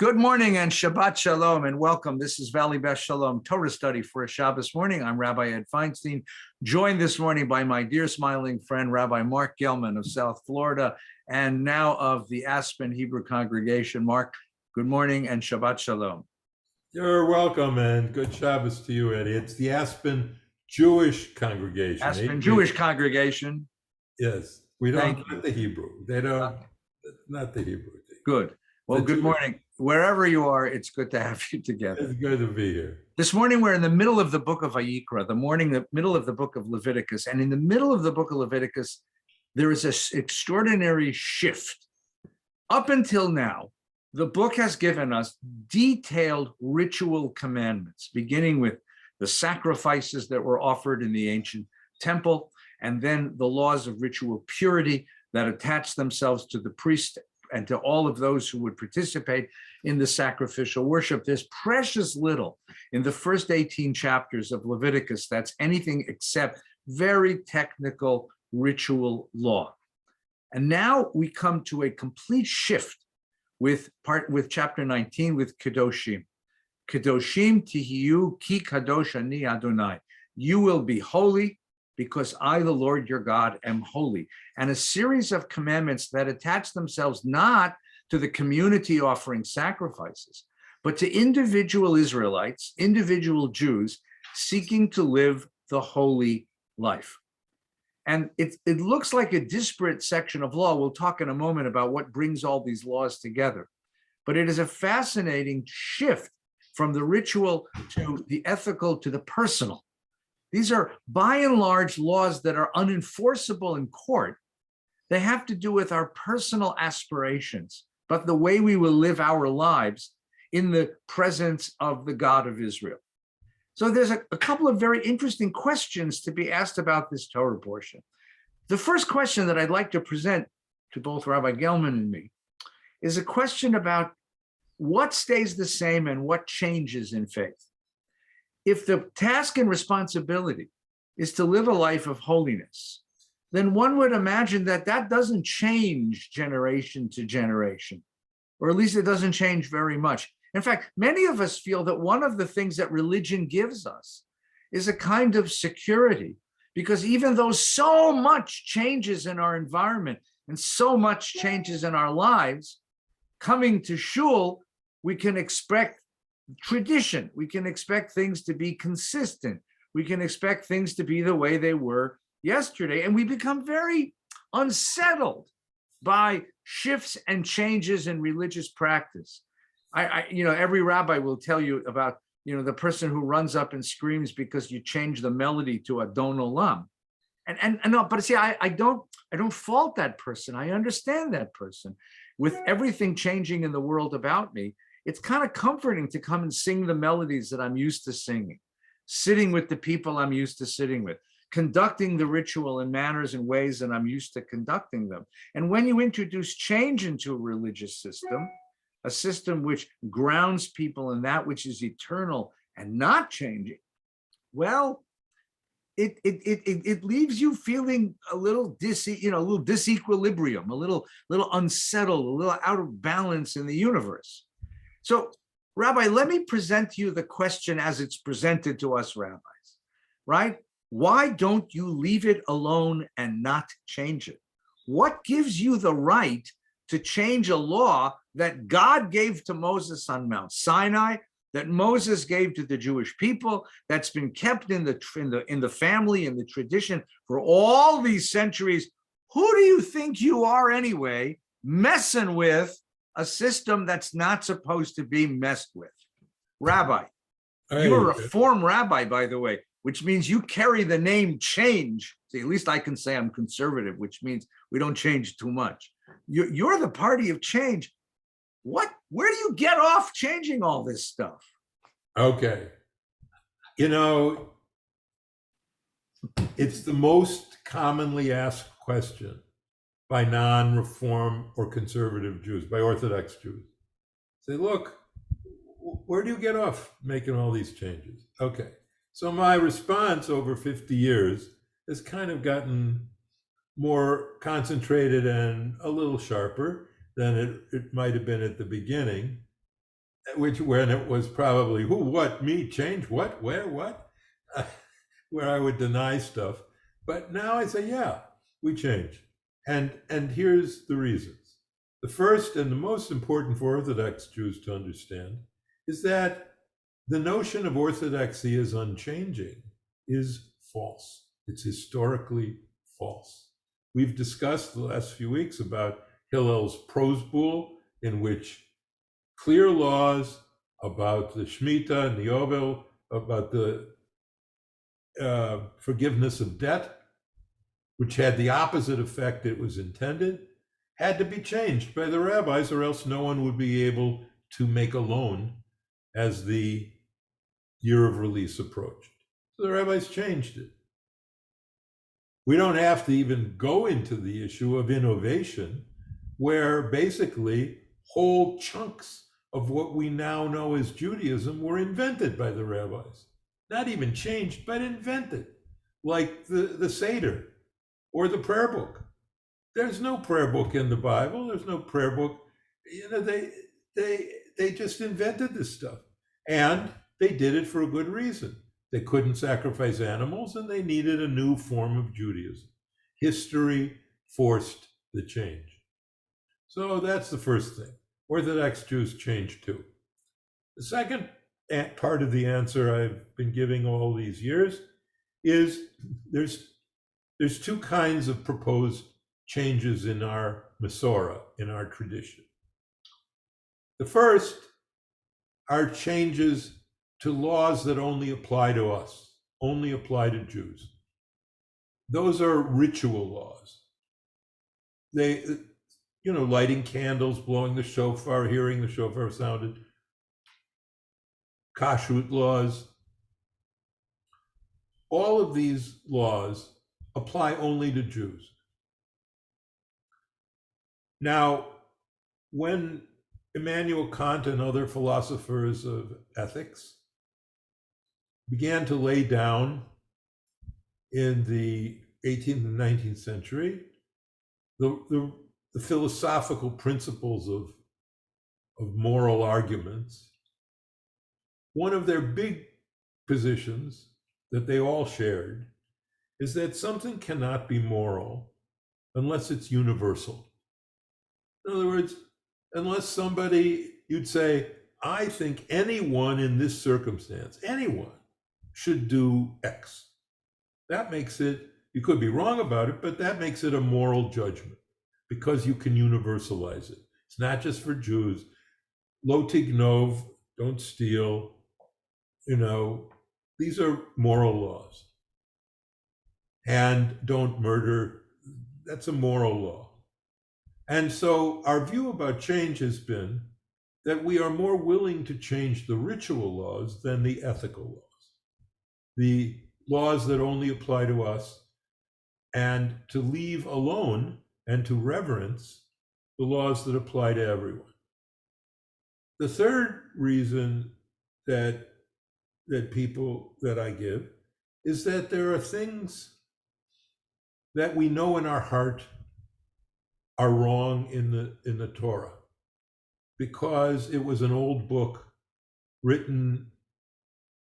Good morning and Shabbat Shalom and welcome. This is Valley Best Shalom Torah study for a Shabbos morning. I'm Rabbi Ed Feinstein, joined this morning by my dear smiling friend, Rabbi Marc Gellman of South Florida, and now of the Aspen Hebrew congregation. Marc, good morning and Shabbat Shalom. You're welcome and good Shabbos to you, Eddie. It's the Aspen Jewish congregation. Aspen Jewish congregation. Yes, we don't not the Hebrew. They don't, not the Hebrew thing. Good. Well, good morning. Wherever you are, it's good to have you together. It's good to be here. This morning, we're in the middle of the book of Vayikra, the middle of the book of Leviticus. And in the middle of the book of Leviticus, there is an extraordinary shift. Up until now, the book has given us detailed ritual commandments, beginning with the sacrifices that were offered in the ancient temple, and then the laws of ritual purity that attach themselves to the priest and to all of those who would participate in the sacrificial worship. There's precious little in the first 18 chapters of Leviticus that's anything except very technical ritual law. And now we come to a complete shift with chapter 19 with Kedoshim. Kedoshim tihiyu ki kadosh ani Adonai. You will be holy because I, the Lord your God, am holy. And a series of commandments that attach themselves not to the community offering sacrifices, but to individual Israelites, individual Jews seeking to live the holy life. And it looks like a disparate section of law. We'll talk in a moment about what brings all these laws together. But it is a fascinating shift from the ritual to the ethical to the personal. These are, by and large, laws that are unenforceable in court. They have to do with our personal aspirations, but the way we will live our lives in the presence of the God of Israel. So there's a couple of very interesting questions to be asked about this Torah portion. The first question that I'd like to present to both Rabbi Gellman and me is a question about what stays the same and what changes in faith. If the task and responsibility is to live a life of holiness, then one would imagine that that doesn't change generation to generation, or at least it doesn't change very much. In fact, many of us feel that one of the things that religion gives us is a kind of security, because even though so much changes in our environment and so much changes in our lives, coming to shul, we can expect tradition. We can expect things to be consistent. We can expect things to be the way they were yesterday. And we become very unsettled by shifts and changes in religious practice. Every rabbi will tell you about, the person who runs up and screams because you change the melody to Adon Olam. And no, but see, I don't fault that person. I understand that person. With everything changing in the world about me, it's kind of comforting to come and sing the melodies that I'm used to singing, sitting with the people I'm used to sitting with, conducting the ritual in manners and ways that I'm used to conducting them. And when you introduce change into a religious system, a system which grounds people in that which is eternal and not changing, well, it leaves you feeling a little disequilibrium, a little unsettled, a little out of balance in the universe. So, Rabbi, let me present to you the question as it's presented to us rabbis, right? Why don't you leave it alone and not change it? What gives you the right to change a law that God gave to Moses on Mount Sinai, that Moses gave to the Jewish people, that's been kept in the family, in the tradition for all these centuries? Who do you think you are anyway, messing with a system that's not supposed to be messed with? Rabbi, you're a reform rabbi, by the way, which means you carry the name change. See, at least I can say I'm conservative, which means we don't change too much. You're the party of change. Where do you get off changing all this stuff? Okay. It's the most commonly asked question by non-reform or conservative Jews, by Orthodox Jews. Say, look, where do you get off making all these changes? Okay. So my response over 50 years has kind of gotten more concentrated and a little sharper than it might have been at the beginning. which when it was probably who, what, me, change, what, where, what, where I would deny stuff. But now I say, yeah, we change. And here's the reasons. The first and the most important for Orthodox Jews to understand is that the notion of orthodoxy as unchanging is false. It's historically false. We've discussed the last few weeks about Hillel's prose bull, in which clear laws about the Shemitah and the Yovel, about the forgiveness of debt, which had the opposite effect it was intended, had to be changed by the rabbis, or else no one would be able to make a loan as the year of release approached. So the rabbis changed it. We don't have to even go into the issue of innovation, where basically whole chunks of what we now know as Judaism were invented by the rabbis. Not even changed, but invented, like the Seder or the prayer book. There's no prayer book in the Bible. There's no prayer book. They just invented this stuff, and they did it for a good reason. They couldn't sacrifice animals, and they needed a new form of Judaism. History forced the change. So that's the first thing. Orthodox Jews change too. The second part of the answer I've been giving all these years is there's two kinds of proposed changes in our Masorah, in our tradition. The first are changes to laws that only apply to us, only apply to Jews. Those are ritual laws. They, lighting candles, blowing the shofar, hearing the shofar sounded, kashrut laws. All of these laws apply only to Jews. Now, when Immanuel Kant and other philosophers of ethics began to lay down in the 18th and 19th century the philosophical principles of moral arguments, one of their big positions that they all shared is that something cannot be moral unless it's universal. In other words, unless somebody, you'd say, I think anyone in this circumstance, anyone should do X. That makes it, you could be wrong about it, but that makes it a moral judgment because you can universalize it. It's not just for Jews. Lo tignov, don't steal, these are moral laws. And don't murder, that's a moral law. And so our view about change has been that we are more willing to change the ritual laws than the ethical laws, the laws that only apply to us, and to leave alone and to reverence the laws that apply to everyone. The third reason that I give is that there are things that we know in our heart are wrong in the Torah, because it was an old book written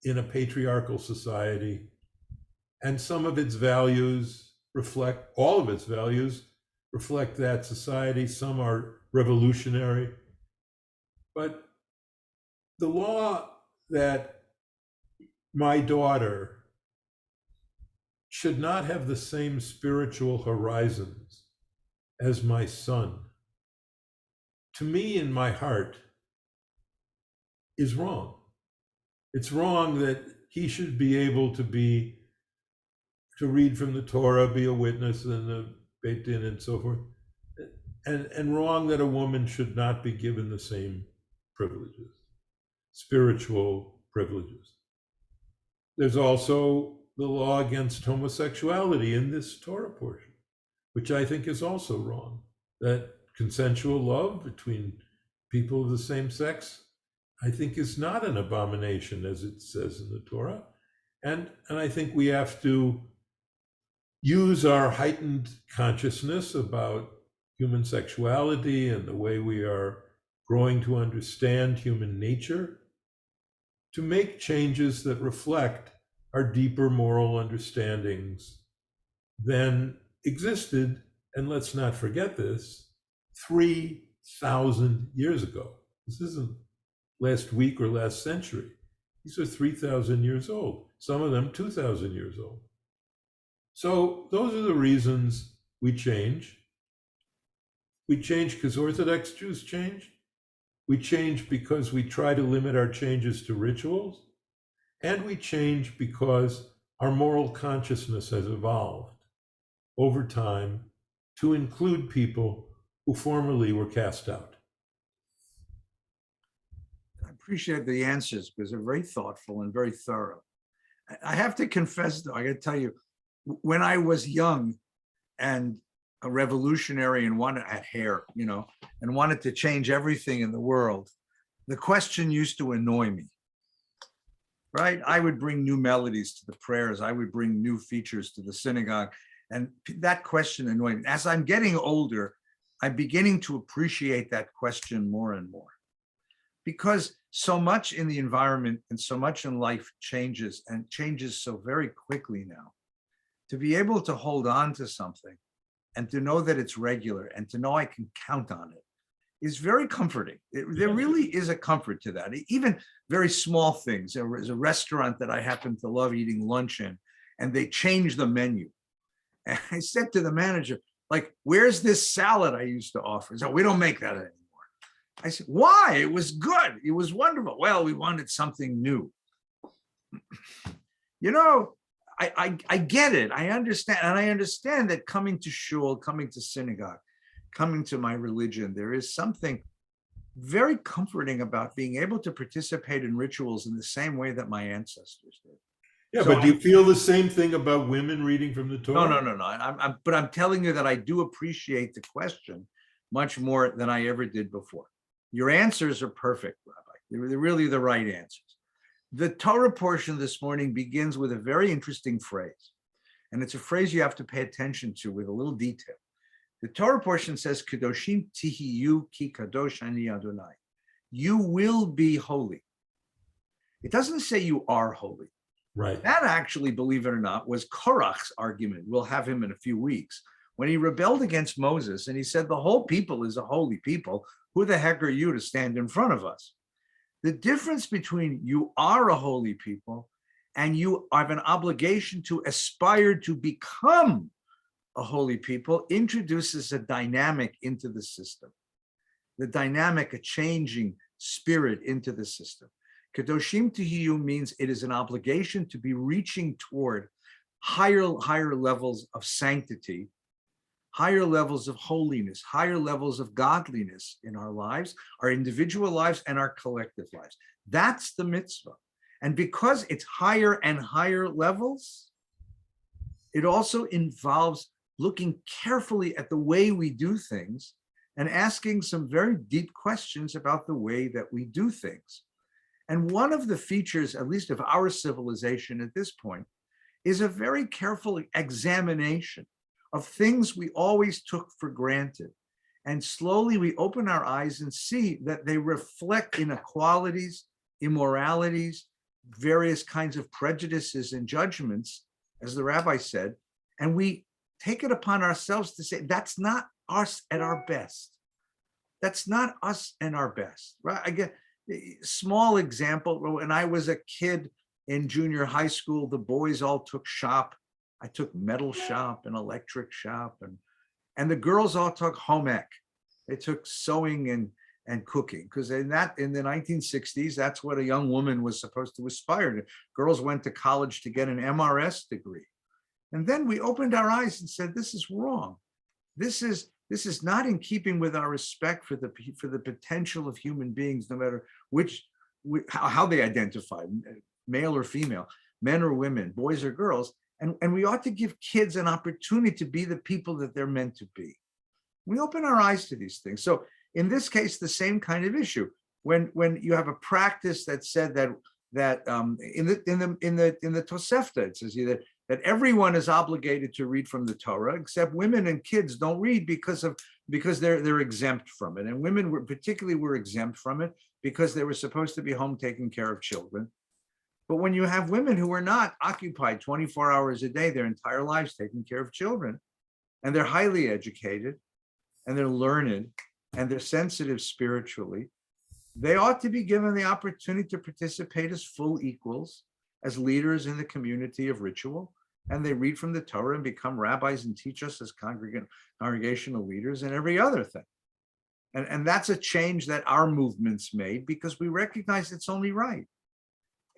in a patriarchal society, and some of its values reflect, all of its values reflect that society. Some are revolutionary. But the law that my daughter should not have the same spiritual horizons as my son, to me in my heart, is wrong. It's wrong that he should be able to read from the Torah, be a witness in the Beit Din and so forth, and wrong that a woman should not be given the same privileges, spiritual privileges. There's also the law against homosexuality in this Torah portion, which I think is also wrong, that consensual love between people of the same sex, I think, is not an abomination as it says in the Torah. And I think we have to use our heightened consciousness about human sexuality and the way we are growing to understand human nature, to make changes that reflect our deeper moral understandings than existed, and let's not forget this, 3,000 years ago. This isn't last week or last century. These are 3,000 years old, some of them 2,000 years old. So those are the reasons we change. We change because Orthodox Jews change. We change because we try to limit our changes to rituals. And we change because our moral consciousness has evolved over time to include people who formerly were cast out. I appreciate the answers because they're very thoughtful and very thorough. I have to confess, though, I got to tell you, when I was young and a revolutionary and had hair, and wanted to change everything in the world, the question used to annoy me, right? I would bring new melodies to the prayers. I would bring new features to the synagogue. And that question annoyed me. As I'm getting older, I'm beginning to appreciate that question more and more. Because so much in the environment and so much in life changes, and changes so very quickly now. To be able to hold on to something and to know that it's regular and to know I can count on it is very comforting. There really is a comfort to that. Even very small things. There was a restaurant that I happen to love eating lunch in, and they changed the menu. And I said to the manager, like, where's this salad I used to offer? So we don't make that anymore. I said, why? It was good. It was wonderful. Well, we wanted something new. I get it. I understand. And I understand that coming to shul, coming to synagogue, coming to my religion, there is something very comforting about being able to participate in rituals in the same way that my ancestors did. Yeah, so but do you feel the same thing about women reading from the Torah? No. But I'm telling you that I do appreciate the question much more than I ever did before. Your answers are perfect, Rabbi. They're really the right answers. The Torah portion this morning begins with a very interesting phrase. And it's a phrase you have to pay attention to with a little detail. The Torah portion says, Kedoshim tihiyu ki kadosh ani Adonai. You will be holy. It doesn't say you are holy. Right. That actually, believe it or not, was Korach's argument. We'll have him in a few weeks. When he rebelled against Moses and he said, the whole people is a holy people. Who the heck are you to stand in front of us? The difference between you are a holy people and you have an obligation to aspire to become a holy people introduces a dynamic into the system. The dynamic, a changing spirit into the system. Kedoshim tihiyu means it is an obligation to be reaching toward higher levels of sanctity, higher levels of holiness, higher levels of godliness in our lives, our individual lives and our collective lives. That's the mitzvah. And because it's higher and higher levels, it also involves looking carefully at the way we do things and asking some very deep questions about the way that we do things. And one of the features, at least of our civilization at this point, is a very careful examination of things we always took for granted. And slowly we open our eyes and see that they reflect inequalities, immoralities, various kinds of prejudices and judgments, as the rabbi said, and we take it upon ourselves to say, that's not us at our best. That's not us and our best, right? I get a small example. When I was a kid in junior high school, the boys all took shop. I took metal shop and electric shop, and the girls all took home ec. They took sewing and cooking, because in the 1960s, that's what a young woman was supposed to aspire to. Girls went to college to get an MRS degree. And then we opened our eyes and said, this is wrong. This is not in keeping with our respect for the potential of human beings, no matter how they identify, male or female, men or women, boys or girls. And we ought to give kids an opportunity to be the people that they're meant to be. We open our eyes to these things. So in this case, the same kind of issue. When you have a practice that said that in the Tosefta, it says that that everyone is obligated to read from the Torah, except women and kids don't read because they're exempt from it. And women were exempt from it because they were supposed to be home taking care of children. But when you have women who are not occupied 24 hours a day, their entire lives taking care of children, and they're highly educated, and they're learned, and they're sensitive spiritually, they ought to be given the opportunity to participate as full equals, as leaders in the community of ritual. And they read from the Torah and become rabbis and teach us as congregational leaders and every other thing. And that's a change that our movement's made because we recognize it's only right.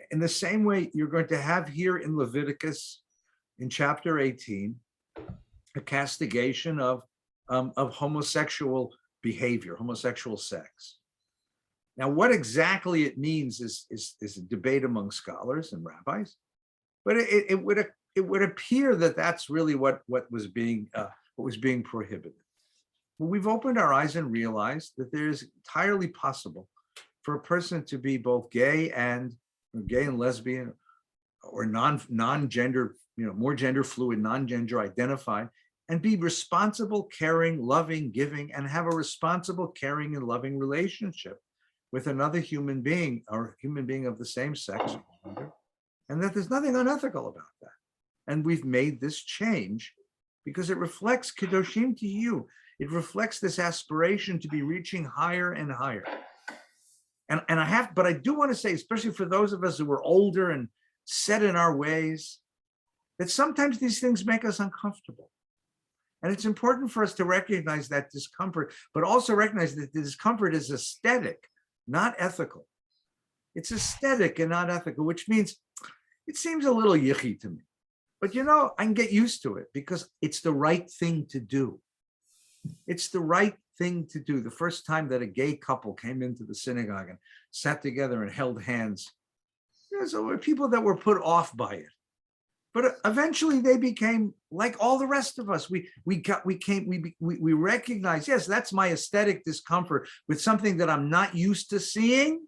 In the same way, you're going to have here in Leviticus, in chapter 18, a castigation of homosexual behavior, homosexual sex. Now, what exactly it means is a debate among scholars and rabbis, but it would appear that that's really what was being prohibited. Well, we've opened our eyes and realized that there is entirely possible for a person to be both gay and lesbian, or non-gender, more gender fluid, non-gender identified, and be responsible, caring, loving, giving, and have a responsible, caring, and loving relationship with another human being or human being of the same sex, and that there's nothing unethical about that. And we've made this change because it reflects Kedoshim to you. It reflects this aspiration to be reaching higher and higher. But I do want to say, especially for those of us who are older and set in our ways, that sometimes these things make us uncomfortable. And it's important for us to recognize that discomfort, but also recognize that the discomfort is aesthetic, not ethical. It's aesthetic and not ethical, which means it seems a little yicky to me. But I can get used to it because it's the right thing to do. It's the right thing to do. The first time that a gay couple came into the synagogue and sat together and held hands, there were people that were put off by it. But eventually they became like all the rest of us. We recognize, yes, that's my aesthetic discomfort with something that I'm not used to seeing,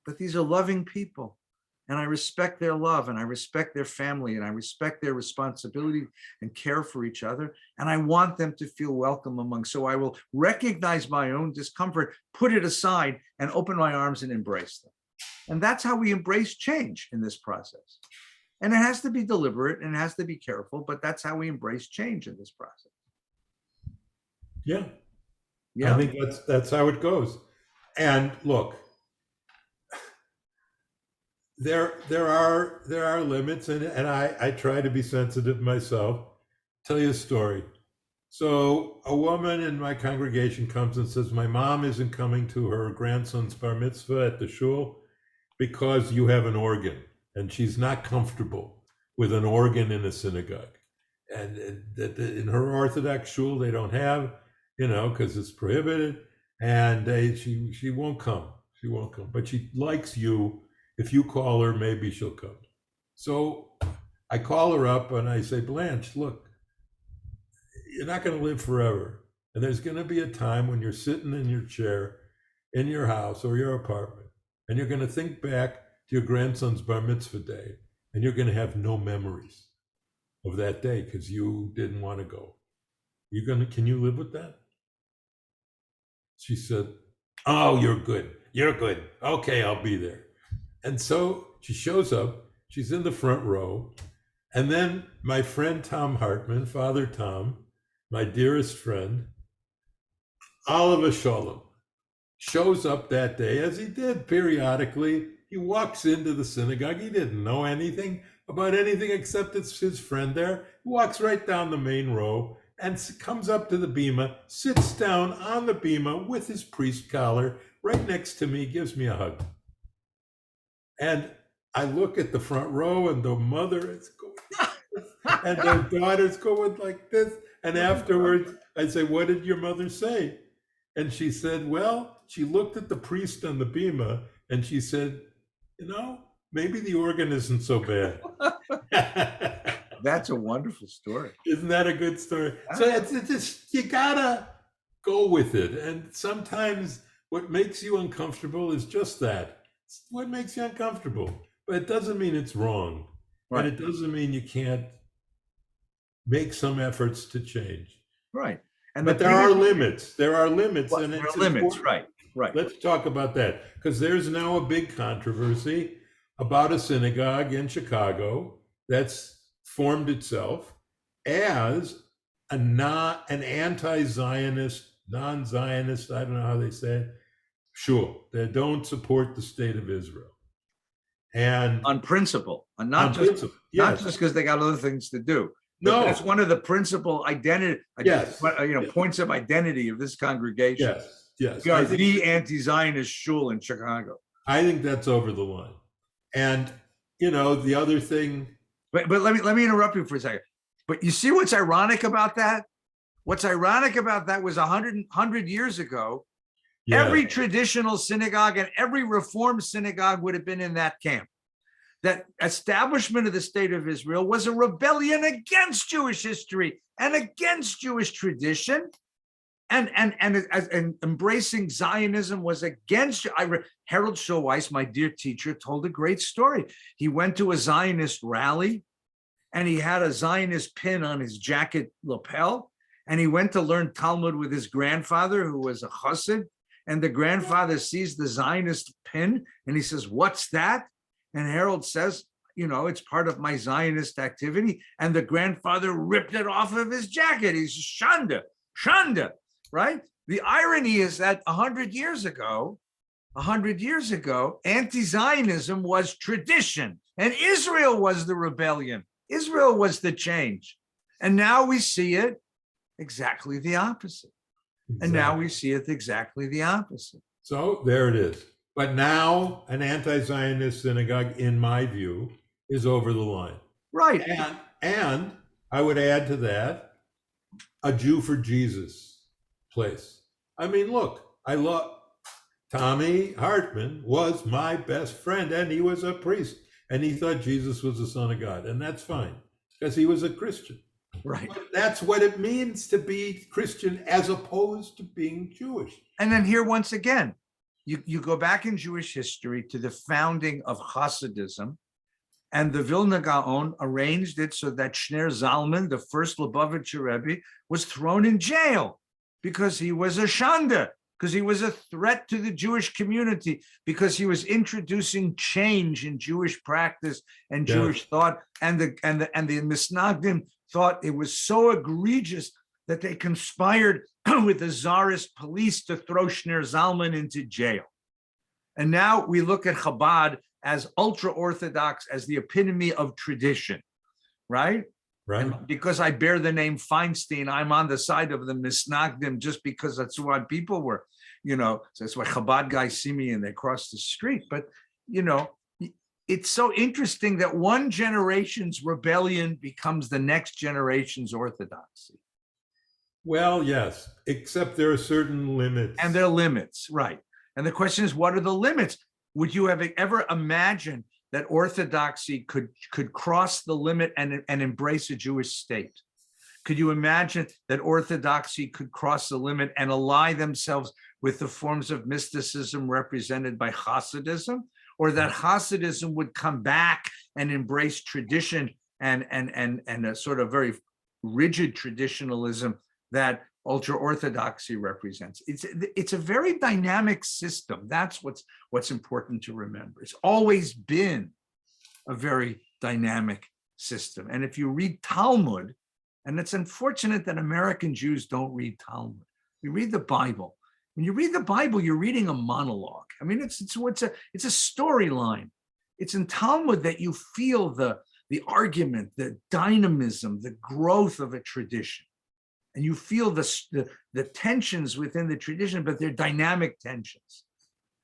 but these are loving people. And I respect their love, and I respect their family, and I respect their responsibility and care for each other. And I want them to feel welcome among. So I will recognize my own discomfort, put it aside, and open my arms and embrace them. And that's how we embrace change in this process. And it has to be deliberate and it has to be careful, but that's how we embrace change in this process. Yeah. I think that's how it goes. And look, there are limits, and I try to be sensitive myself. Tell you a story. So a woman in my congregation comes and says, my mom isn't coming to her grandson's bar mitzvah at the shul because you have an organ, and she's not comfortable with an organ in a synagogue. And in her Orthodox shul, they don't have, because it's prohibited, and she won't come. She won't come, but she likes you. If you call her, maybe she'll come. So I call her up and I say, Blanche, look, you're not going to live forever. And there's going to be a time when you're sitting in your chair in your house or your apartment, and you're going to think back to your grandson's bar mitzvah day, and you're going to have no memories of that day because you didn't want to go. Can you live with that? She said, oh, you're good. You're good. Okay, I'll be there. And so she shows up, she's in the front row. And then my friend Tom Hartman, Father Tom, my dearest friend, Oliver Sholem, shows up that day, as he did periodically. He walks into the synagogue. He didn't know anything about anything except it's his friend there. He walks right down the main row and comes up to the bima, sits down on the bima with his priest collar right next to me, gives me a hug. And I look at the front row, and the mother is going and the daughter's going like this. And afterwards, I say, what did your mother say? And she said, well, she looked at the priest on the bima, and she said, maybe the organ isn't so bad. That's a wonderful story. Isn't that a good story? So it's just, you gotta go with it. And sometimes what makes you uncomfortable is just that. It's what makes you uncomfortable. But it doesn't mean it's wrong. Right. And it doesn't mean you can't make some efforts to change. Right. And But there are limits. There are limits, and there it's are limits. important. Right. Right. Let's talk about that, because there's now a big controversy about a synagogue in Chicago that's formed itself as an anti-Zionist, non-Zionist, I don't know how they say it, sure, they don't support the state of Israel. And On principle, and on not just principle, not yes. just because they got other things to do. But No. that's one of the principal identity, Yes. points of identity of this congregation. Yes, yes. We are the anti-Zionist shul in Chicago. I think that's over the line. And the other thing. But let me interrupt you for a second. But you see what's ironic about that? What's ironic about that was 100 years ago, Yeah. every traditional synagogue and every Reformed synagogue would have been in that camp. That establishment of the state of Israel was a rebellion against Jewish history and against Jewish tradition. And embracing Zionism was against. Harold Schulweiss, my dear teacher, told a great story. He went to a Zionist rally, and he had a Zionist pin on his jacket lapel, and he went to learn Talmud with his grandfather, who was a chassid. And the grandfather sees the Zionist pin, and he says, "What's that?" And Harold says, "It's part of my Zionist activity." And the grandfather ripped it off of his jacket. He's Shanda, Shanda. Right? The irony is that 100 years ago, anti-Zionism was tradition, and Israel was the rebellion. Israel was the change. And now we see it exactly the opposite. And now we see it exactly the opposite. So there it is. But now an anti-Zionist synagogue, in my view, is over the line. Right. And I would add to that, a Jew for Jesus place. I mean, look, I love Tommy Hartman was my best friend, and he was a priest, and he thought Jesus was the Son of God, and that's fine because he was a Christian. Right. But that's what it means to be Christian as opposed to being Jewish. And then here, once again, you go back in Jewish history to the founding of Hasidism, and the Vilna Gaon arranged it so that Shner Zalman, the first Lubavitcher Rebbe, was thrown in jail because he was a shanda, because he was a threat to the Jewish community, because he was introducing change in Jewish practice and Jewish thought, and the Misnagdim thought it was so egregious that they conspired with the Tsarist police to throw Shner Zalman into jail. And now we look at Chabad as ultra-Orthodox, as the epitome of tradition, right? Right. And because I bear the name Feinstein, I'm on the side of the Misnagdim just because that's what people were, so that's why Chabad guys see me and they cross the street. But, it's so interesting that one generation's rebellion becomes the next generation's orthodoxy. Well, yes, except there are certain limits. And there are limits, right. And the question is, what are the limits? Would you have ever imagined that orthodoxy could cross the limit and embrace a Jewish state? Could you imagine that orthodoxy could cross the limit and ally themselves with the forms of mysticism represented by Hasidism? Or that Hasidism would come back and embrace tradition and a sort of very rigid traditionalism that ultra-Orthodoxy represents? It's a very dynamic system. That's what's important to remember. It's always been a very dynamic system. And if you read Talmud, and it's unfortunate that American Jews don't read Talmud. You read the Bible. When you read the Bible, you're reading a monologue. I mean, it's a storyline. It's in Talmud that you feel the argument, the dynamism, the growth of a tradition. And you feel the tensions within the tradition, but they're dynamic tensions.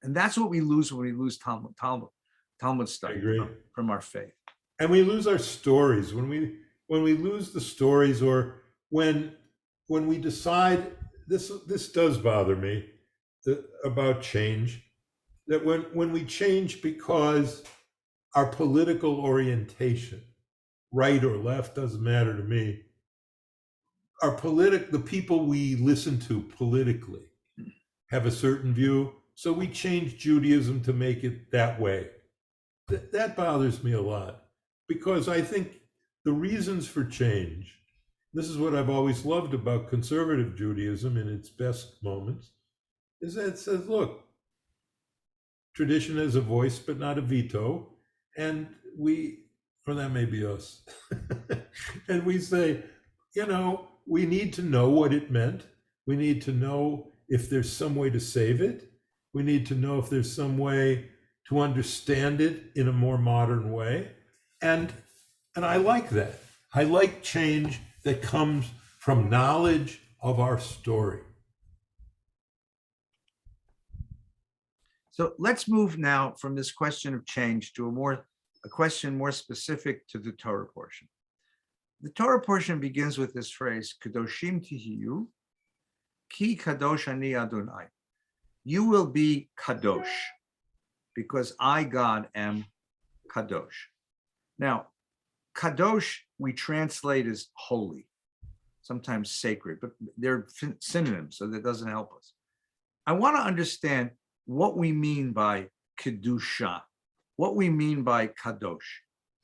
And that's what we lose when we lose Talmud study from our faith. And we lose our stories when we lose the stories, or when we decide, this does bother me about change, that when we change because our political orientation, right or left, doesn't matter to me, the people we listen to politically have a certain view, so we change Judaism to make it that way. That bothers me a lot, because I think the reasons for change, this is what I've always loved about conservative Judaism in its best moments, is that it says, look, tradition has a voice, but not a veto. And or that may be us. And we say, we need to know what it meant. We need to know if there's some way to save it. We need to know if there's some way to understand it in a more modern way. And I like that. I like change that comes from knowledge of our story. So let's move now from this question of change to a question more specific to the Torah portion. The Torah portion begins with this phrase, Kedoshim tihiyu, ki kadosh ani Adonai. You will be kadosh, because I, God, am kadosh. Now, kadosh we translate as holy, sometimes sacred, but they're synonyms, so that doesn't help us. I want to understand what we mean by kedusha, what we mean by kadosh.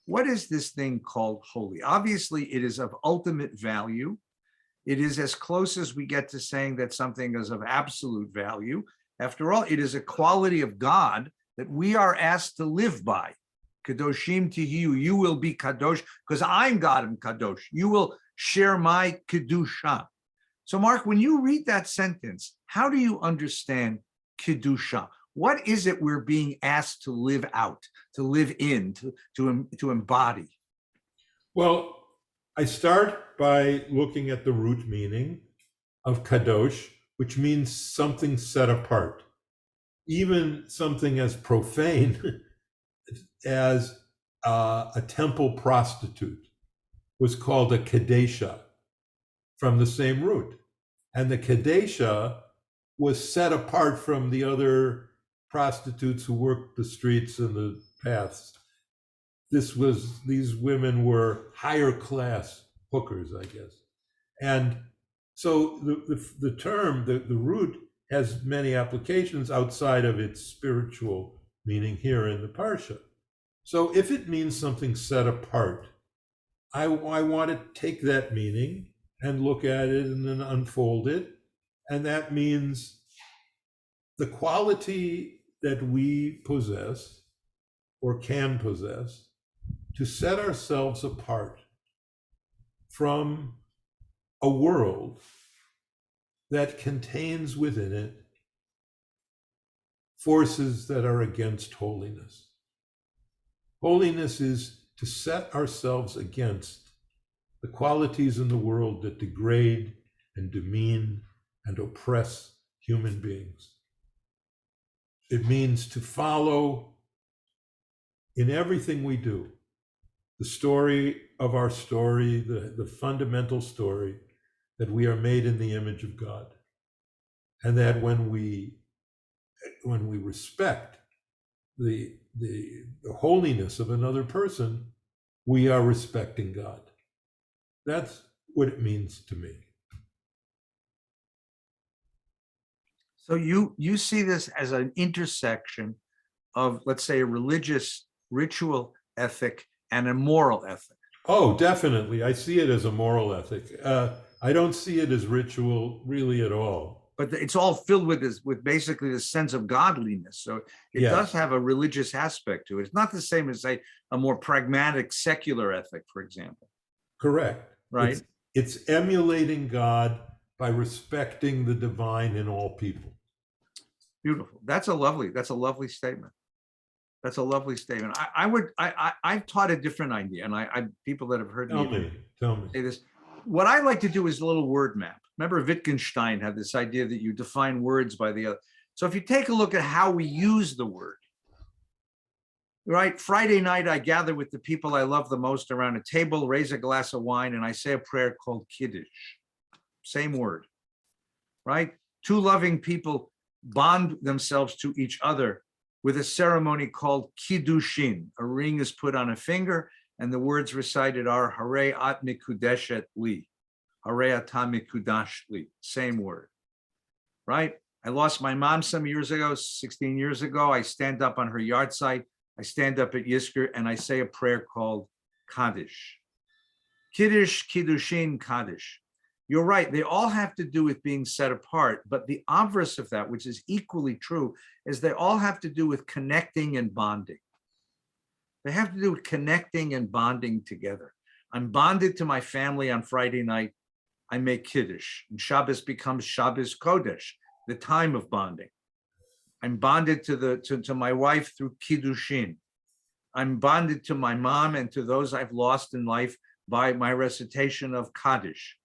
What is this thing called holy? Obviously, it is of ultimate value. It is as close as we get to saying that something is of absolute value. After all, it is a quality of God that we are asked to live by. Kedoshim tihiyu, you will be kadosh, because I'm God and kadosh. You will share my kedusha. So, Marc, when you read that sentence, how do you understand kedusha? What is it we're being asked to live out, to live in, to embody? Well, I start by looking at the root meaning of kadosh, which means something set apart. Even something as profane as a temple prostitute was called a kadesha, from the same root. And the kadesha was set apart from the other prostitutes who worked the streets and the paths. These women were higher class hookers, I guess. And so the term, the root, has many applications outside of its spiritual meaning here in the parsha. So if it means something set apart, I want to take that meaning and look at it and then unfold it. And that means the quality that we possess or can possess to set ourselves apart from a world that contains within it forces that are against holiness. Holiness is to set ourselves against the qualities in the world that degrade and demean and oppress human beings. It means to follow in everything we do the story of our story, the fundamental story that we are made in the image of God. And that when we respect the holiness of another person, we are respecting God. That's what it means to me. So you see this as an intersection of, let's say, a religious ritual ethic and a moral ethic. Oh, definitely. I see it as a moral ethic. I don't see it as ritual really at all. But it's all filled with basically the sense of godliness. So it does have a religious aspect to it. It's not the same as, say, a more pragmatic secular ethic, for example. Correct. Right. It's emulating God by respecting the divine in all people. Beautiful. That's a lovely statement. That's a lovely statement. I've taught a different idea, and people that have heard me say this. What I like to do is a little word map. Remember, Wittgenstein had this idea that you define words by the other. So if you take a look at how we use the word, right? Friday night, I gather with the people I love the most around a table, raise a glass of wine, and I say a prayer called Kiddush. Same word, right? Two loving people bond themselves to each other with a ceremony called Kiddushin. A ring is put on a finger, and the words recited are Harei at mikudeshet li, Harei ata mikudash li. Same word, right? I lost my mom some years ago, 16 years ago. I stand up on her yard site. I stand up at Yizkor and I say a prayer called Kaddish. Kiddush, Kiddushin, Kaddish. You're right. They all have to do with being set apart. But the obverse of that, which is equally true, is they all have to do with connecting and bonding. They have to do with connecting and bonding together. I'm bonded to my family on Friday night. I make Kiddush. And Shabbos becomes Shabbos Kodesh, the time of bonding. I'm bonded to my wife through Kiddushin. I'm bonded to my mom and to those I've lost in life by my recitation of Kaddish.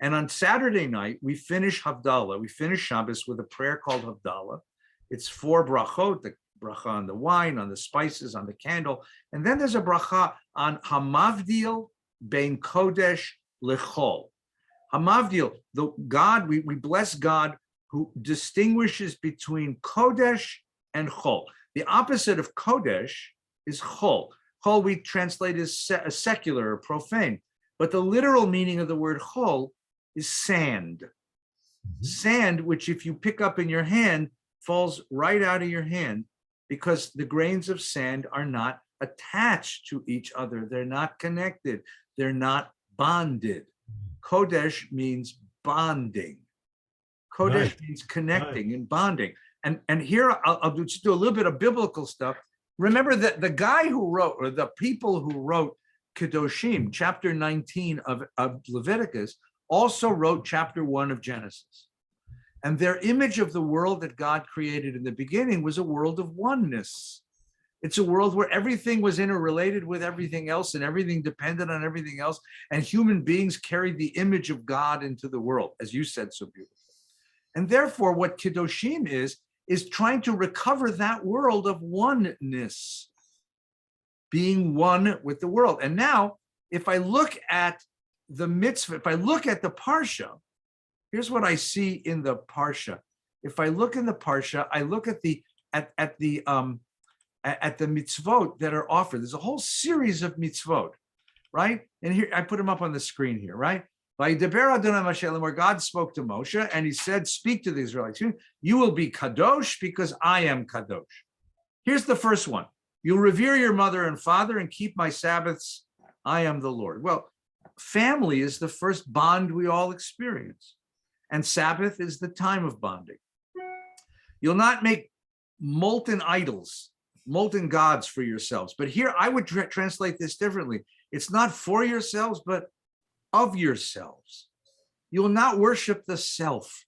And on Saturday night, we finish Havdalah. We finish Shabbos with a prayer called Havdalah. It's 4 brachot, the bracha on the wine, on the spices, on the candle. And then there's a bracha on Hamavdil bein Kodesh lechol. Hamavdil, the God, we bless God who distinguishes between Kodesh and Chol. The opposite of Kodesh is Chol. Chol we translate as secular or profane. But the literal meaning of the word Chol is sand. Sand, which if you pick up in your hand, falls right out of your hand because the grains of sand are not attached to each other. They're not connected. They're not bonded. Kodesh means bonding. Kodesh means connecting and bonding. And here I'll just do a little bit of biblical stuff. Remember that the guy who wrote, or the people who wrote Kedoshim, chapter 19 of Leviticus, also wrote chapter 1 of Genesis. And their image of the world that God created in the beginning was a world of oneness. It's a world where everything was interrelated with everything else and everything depended on everything else. And human beings carried the image of God into the world, as you said so beautifully. And therefore, what Kedoshim is trying to recover that world of oneness, being one with the world. And now, if I look at the mitzvah, if I look at the parsha, here's what I see in the parsha. If I look in the parsha, I look at the mitzvot that are offered. There's a whole series of mitzvot, right? And here I put them up on the screen here, right? Where God spoke to Moshe and he said, speak to the Israelites. You will be kadosh because I am kadosh. Here's the first one. You'll revere your mother and father and keep my Sabbaths. I am the Lord. Well, family is the first bond we all experience. And Sabbath is the time of bonding. You'll not make molten idols, molten gods for yourselves. But here I would translate this differently. It's not for yourselves, but of yourselves. You will not worship the self.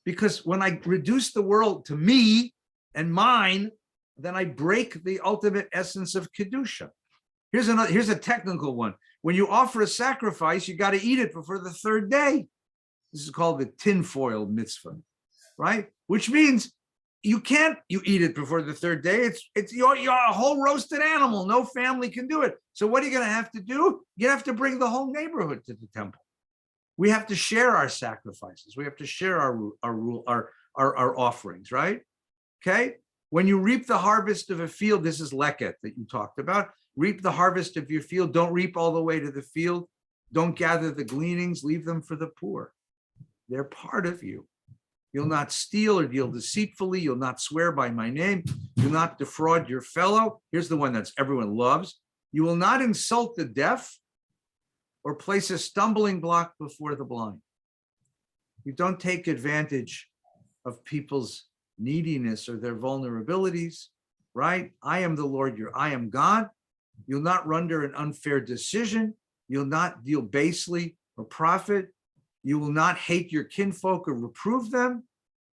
Because when I reduce the world to me and mine, then I break the ultimate essence of Kedusha. Here's a technical one. When you offer a sacrifice, you got to eat it before the third day. This is called the tinfoil mitzvah, right? Which means you eat it before the third day. You're a whole roasted animal. No family can do it. So what are you going to have to do? You have to bring the whole neighborhood to the temple. We have to share our sacrifices. We have to share our offerings, right? Okay. When you reap the harvest of a field, this is leket that you talked about. Reap the harvest of your field. Don't reap all the way to the field. Don't gather the gleanings. Leave them for the poor. They're part of you. You'll not steal or deal deceitfully. You'll not swear by my name. Do not defraud your fellow. Here's the one that everyone loves. You will not insult the deaf or place a stumbling block before the blind. You don't take advantage of people's neediness or their vulnerabilities, right? I am the Lord, I am God. You'll not render an unfair decision. You'll not deal basely or profit. You will not hate your kinfolk or reprove them,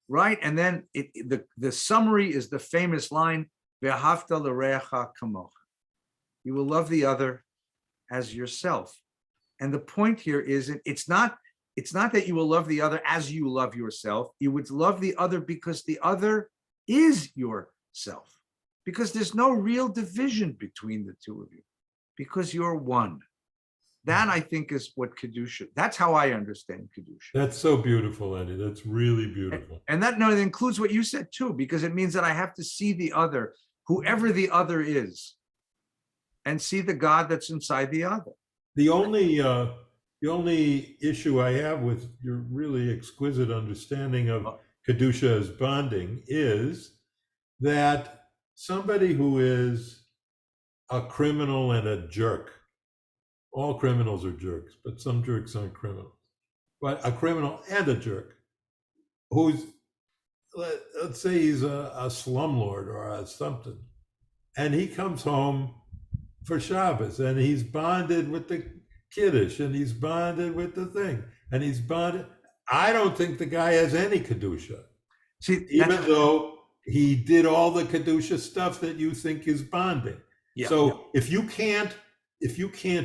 right? And then the summary is the famous line, Ve'ahavta l'reacha kamocha. You will love the other as yourself. And the point here is, it's not that you will love the other as you love yourself. You would love the other because the other is yourself. Because there's no real division between the two of you. Because you're one. That, I think, is what Kedusha, that's how I understand Kedusha. That's so beautiful, Eddie. That's really beautiful. And that includes what you said too, because it means that I have to see the other, whoever the other is, and see the God that's inside the other. The only issue I have with your really exquisite understanding of Kedusha as bonding is that somebody who is a criminal and a jerk All criminals are jerks, but some jerks aren't criminals. But a criminal and a jerk who's, let's say he's a slumlord or a something, and he comes home for Shabbos and he's bonded with the Kiddush and he's bonded with the thing and he's bonded. I don't think the guy has any Kedusha. See, Even though he did all the Kedusha stuff that you think is bonding. Yeah, so if you can't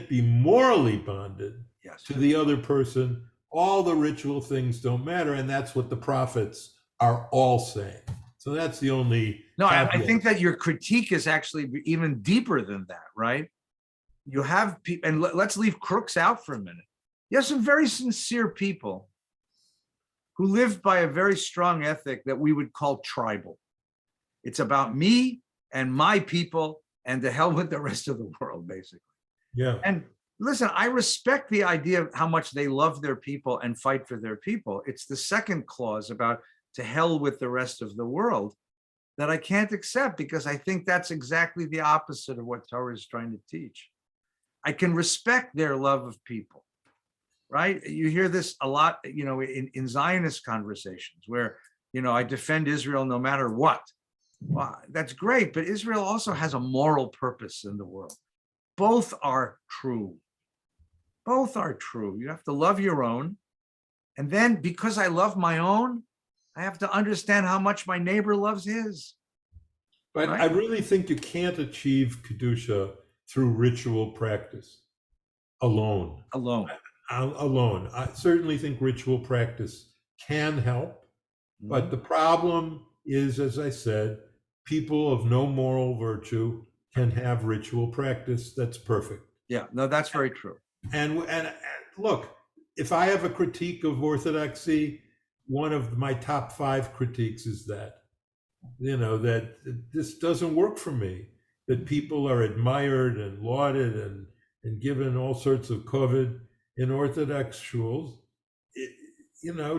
be morally bonded yes, to the other person, all the ritual things don't matter. And that's what the prophets are all saying. So that's the only. No, I think that your critique is actually even deeper than that, right? You have people, and let's leave crooks out for a minute. You have some very sincere people who live by a very strong ethic that we would call tribal. It's about me and my people and to hell with the rest of the world, basically. Yeah. And listen, I respect the idea of how much they love their people and fight for their people. It's the second clause about to hell with the rest of the world that I can't accept, because I think that's exactly the opposite of what Torah is trying to teach. I can respect their love of people, right? You hear this a lot, in Zionist conversations where, I defend Israel no matter what. Well, that's great, but Israel also has a moral purpose in the world. Both are true. Both are true. You have to love your own. And then because I love my own, I have to understand how much my neighbor loves his. But right? I really think you can't achieve Kedusha through ritual practice alone. Alone. I certainly think ritual practice can help, but the problem is, as I said, people of no moral virtue can have ritual practice that's perfect. Yeah, no, that's very true. And look, if I have a critique of Orthodoxy, one of my top 5 critiques is that, that this doesn't work for me, that people are admired and lauded and given all sorts of kavod in Orthodox shuls,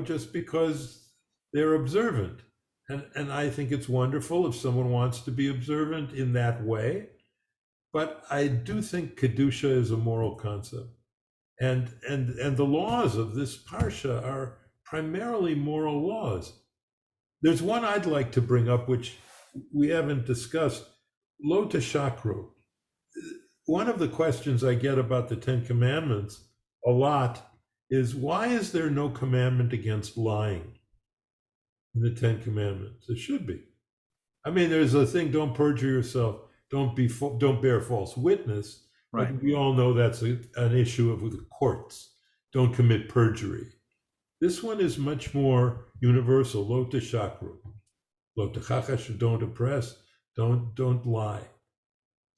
just because they're observant. And I think it's wonderful if someone wants to be observant in that way. But I do think Kedusha is a moral concept. And the laws of this parsha are primarily moral laws. There's one I'd like to bring up, which we haven't discussed, lo teshakru. One of the questions I get about the 10 Commandments a lot is, why is there no commandment against lying in the 10 Commandments? There should be. I mean, there's a thing, don't perjure yourself, don't bear false witness. Right. But we all know that's an issue of the courts. Don't commit perjury. This one is much more universal. Lo teshakru, lo techachash, don't oppress, don't lie.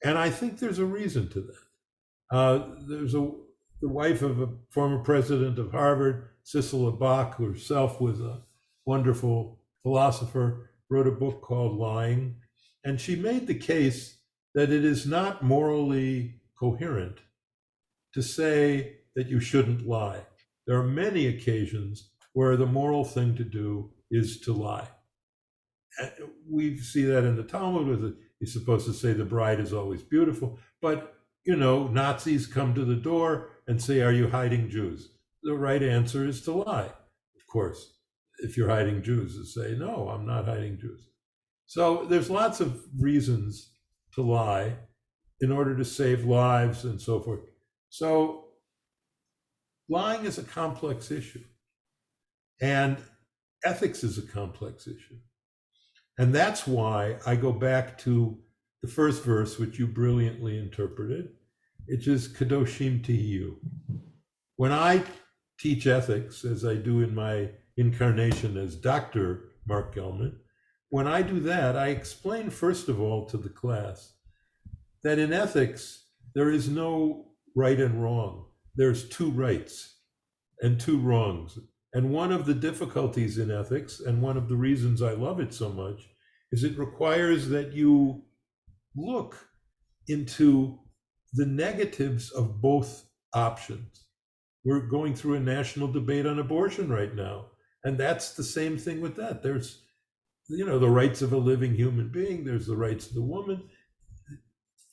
And I think there's a reason to that. There's the wife of a former president of Harvard, Cicely Bach, who herself was a wonderful philosopher, wrote a book called Lying. And she made the case that it is not morally coherent to say that you shouldn't lie. There are many occasions where the moral thing to do is to lie. We see that in the Talmud, with you're supposed to say the bride is always beautiful, but Nazis come to the door and say, "Are you hiding Jews?" The right answer is to lie, of course. If you're hiding Jews, to say, "No, I'm not hiding Jews." So there's lots of reasons to lie in order to save lives and so forth. So lying is a complex issue, and ethics is a complex issue. And that's why I go back to the first verse, which you brilliantly interpreted, which is Kedoshim Tihiyu. When I teach ethics, as I do in my incarnation as Dr. Marc Gellman, when I do that, I explain, first of all, to the class that in ethics, there is no right and wrong. There's 2 rights and 2 wrongs. And one of the difficulties in ethics, and one of the reasons I love it so much, is it requires that you look into the negatives of both options. We're going through a national debate on abortion right now, and that's the same thing with that. There's, the rights of a living human being, there's the rights of the woman.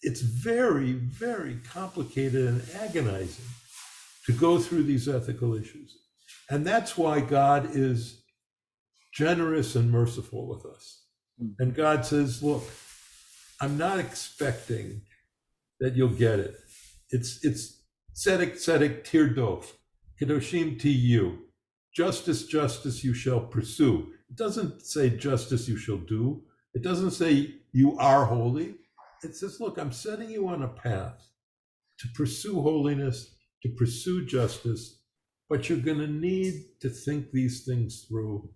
it's very, very complicated and agonizing to go through these ethical issues. And that's why God is generous and merciful with us. And God says, look, I'm not expecting that you'll get it. It's tzedek, tzedek, tirdof, kedoshim tu. Justice, justice you shall pursue. It doesn't say justice you shall do. It doesn't say you are holy. It says, look, I'm setting you on a path to pursue holiness, to pursue justice, but you're going to need to think these things through,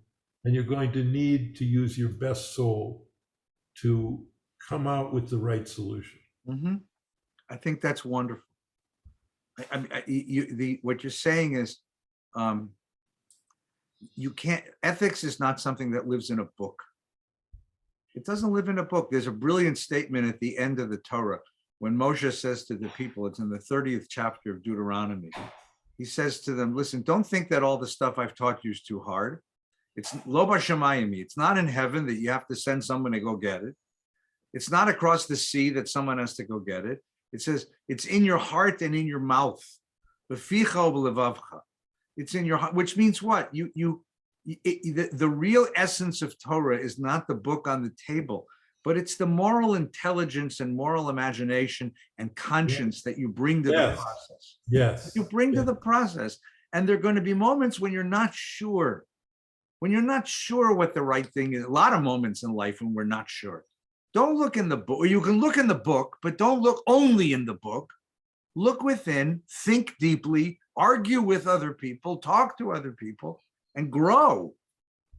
and you're going to need to use your best soul to come out with the right solution. Mm-hmm. I think that's wonderful. What you're saying is, you can't, ethics is not something that lives in a book. It doesn't live in a book. There's a brilliant statement at the end of the Torah when Moshe says to the people, it's in the 30th chapter of Deuteronomy. He says to them, listen, don't think that all the stuff I've taught you is too hard. It's lo b'shamayim. It's not in heaven that you have to send someone to go get it. It's not across the sea that someone has to go get it. It says it's in your heart and in your mouth. It's in your heart, which means what? The real essence of Torah is not the book on the table, but it's the moral intelligence and moral imagination and conscience that you bring to the process. Yes. You bring to the process. And there are going to be moments when you're not sure. When you're not sure what the right thing is. A lot of moments in life when we're not sure. Don't look in the book, or you can look in the book, but don't look only in the book. Look within, think deeply, argue with other people, talk to other people, and grow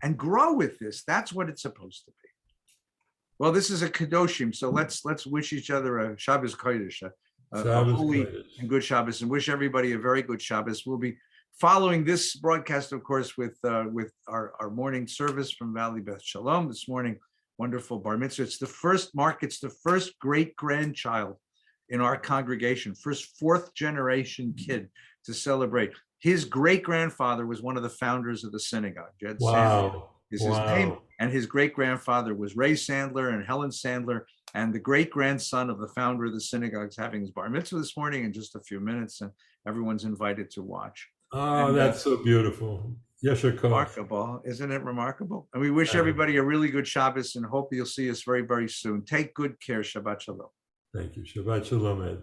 with this. That's what it's supposed to be. Well, this is a Kedoshim, so let's wish each other a Shabbos Kodesh, a holy and good Shabbos, and wish everybody a very good Shabbos. We'll be following this broadcast, of course, with our morning service from Valley Beth Shalom this morning. Wonderful bar mitzvah. It's the first, Marc, it's the first great-grandchild in our congregation, first fourth generation kid to celebrate. His great-grandfather was one of the founders of the synagogue. Jed Sandler is his name. And his great-grandfather was Ray Sandler and Helen Sandler. And the great-grandson of the founder of the synagogue is having his bar mitzvah this morning in just a few minutes. And everyone's invited to watch. Oh, and that's so beautiful. Remarkable, isn't it remarkable? And we wish everybody a really good Shabbos and hope you'll see us very, very soon. Take good care. Shabbat Shalom. Thank you. Shabbat Shalom, Ed.